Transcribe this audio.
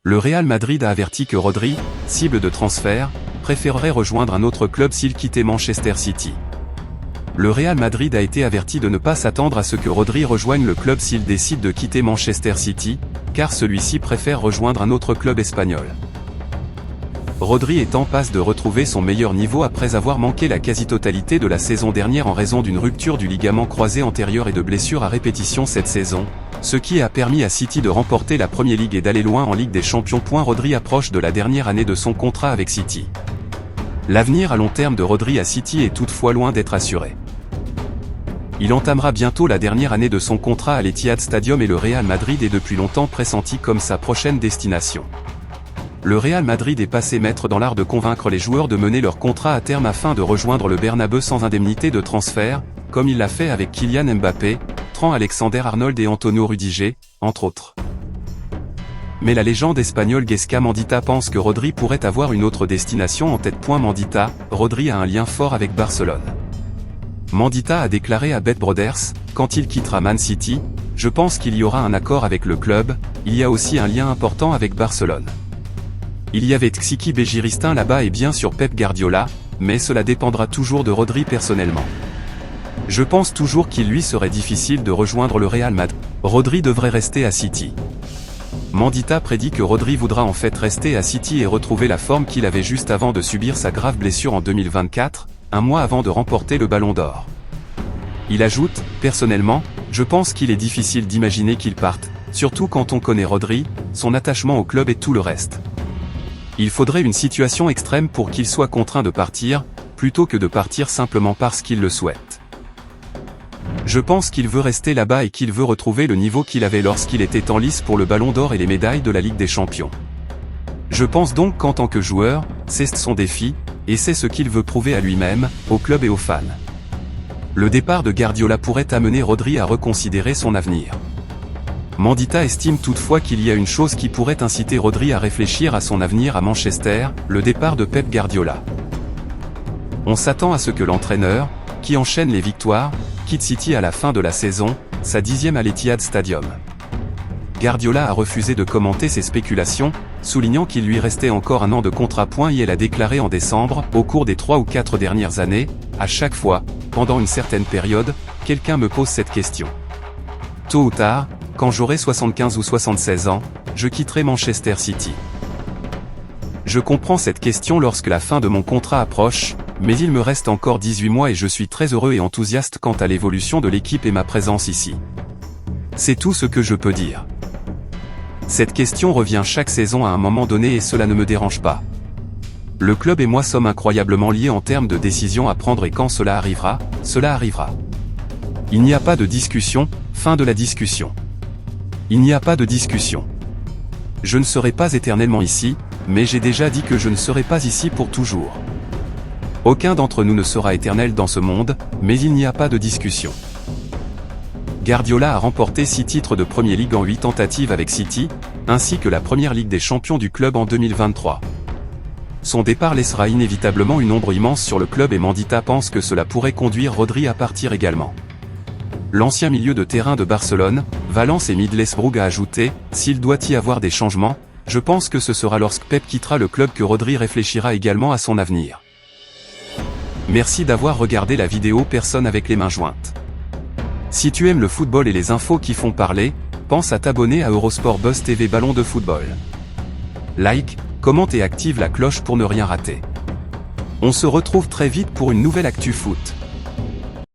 Le Real Madrid a averti que Rodri, cible de transfert, préférerait rejoindre un autre club s'il quittait Manchester City. Le Real Madrid a été averti de ne pas s'attendre à ce que Rodri rejoigne le club s'il décide de quitter Manchester City, car celui-ci préfère rejoindre un autre club espagnol. Rodri est en passe de retrouver son meilleur niveau après avoir manqué la quasi-totalité de la saison dernière en raison d'une rupture du ligament croisé antérieur et de blessures à répétition cette saison, ce qui a permis à City de remporter la Premier League et d'aller loin en Ligue des Champions. Rodri approche de la dernière année de son contrat avec City. L'avenir à long terme de Rodri à City est toutefois loin d'être assuré. Il entamera bientôt la dernière année de son contrat à l'Etihad Stadium et le Real Madrid est depuis longtemps pressenti comme sa prochaine destination. Le Real Madrid est passé maître dans l'art de convaincre les joueurs de mener leur contrat à terme afin de rejoindre le Bernabeu sans indemnité de transfert, comme il l'a fait avec Kylian Mbappé, Trent Alexander-Arnold et Antonio Rudiger, entre autres. Mais la légende espagnole Gaizka Mandita pense que Rodri pourrait avoir une autre destination en tête. Mandita, Rodri a un lien fort avec Barcelone. Mandita a déclaré à Bet Brothers, quand il quittera Man City, je pense qu'il y aura un accord avec le club, il y a aussi un lien important avec Barcelone. Il y avait Xique Bégiristin là-bas et bien sûr Pep Guardiola, mais cela dépendra toujours de Rodri personnellement. Je pense toujours qu'il lui serait difficile de rejoindre le Real Madrid. Rodri devrait rester à City. Mandita prédit que Rodri voudra en fait rester à City et retrouver la forme qu'il avait juste avant de subir sa grave blessure en 2024, un mois avant de remporter le Ballon d'Or. Il ajoute, personnellement, je pense qu'il est difficile d'imaginer qu'il parte, surtout quand on connaît Rodri, son attachement au club et tout le reste. Il faudrait une situation extrême pour qu'il soit contraint de partir, plutôt que de partir simplement parce qu'il le souhaite. Je pense qu'il veut rester là-bas et qu'il veut retrouver le niveau qu'il avait lorsqu'il était en lice pour le Ballon d'Or et les médailles de la Ligue des Champions. Je pense donc qu'en tant que joueur, c'est son défi, et c'est ce qu'il veut prouver à lui-même, au club et aux fans. Le départ de Guardiola pourrait amener Rodri à reconsidérer son avenir. Mandita estime toutefois qu'il y a une chose qui pourrait inciter Rodri à réfléchir à son avenir à Manchester, le départ de Pep Guardiola. On s'attend à ce que l'entraîneur, qui enchaîne les victoires, quitte City à la fin de la saison, sa 10e à l'Etihad Stadium. Guardiola a refusé de commenter ces spéculations, soulignant qu'il lui restait encore un an de contrat. Il a déclaré en décembre, au cours des 3 ou 4 dernières années, à chaque fois, pendant une certaine période, quelqu'un me pose cette question. Tôt ou tard, quand j'aurai 75 ou 76 ans, je quitterai Manchester City. Je comprends cette question lorsque la fin de mon contrat approche, mais il me reste encore 18 mois et je suis très heureux et enthousiaste quant à l'évolution de l'équipe et ma présence ici. C'est tout ce que je peux dire. Cette question revient chaque saison à un moment donné et cela ne me dérange pas. Le club et moi sommes incroyablement liés en termes de décisions à prendre et quand cela arrivera, cela arrivera. Il n'y a pas de discussion, fin de la discussion. Il n'y a pas de discussion. Je ne serai pas éternellement ici, mais j'ai déjà dit que je ne serai pas ici pour toujours. Aucun d'entre nous ne sera éternel dans ce monde, mais il n'y a pas de discussion. Guardiola a remporté 6 titres de Premier League en 8 tentatives avec City, ainsi que la première Ligue des Champions du club en 2023. Son départ laissera inévitablement une ombre immense sur le club et Mandita pense que cela pourrait conduire Rodri à partir également. L'ancien milieu de terrain de Barcelone, Valence et Middlesbrough a ajouté, s'il doit y avoir des changements, je pense que ce sera lorsque Pep quittera le club que Rodri réfléchira également à son avenir. Merci d'avoir regardé la vidéo Personne avec les mains jointes. Si tu aimes le football et les infos qui font parler, pense à t'abonner à Eurosport Buzz TV Ballon de football. Like, commente et active la cloche pour ne rien rater. On se retrouve très vite pour une nouvelle Actu Foot.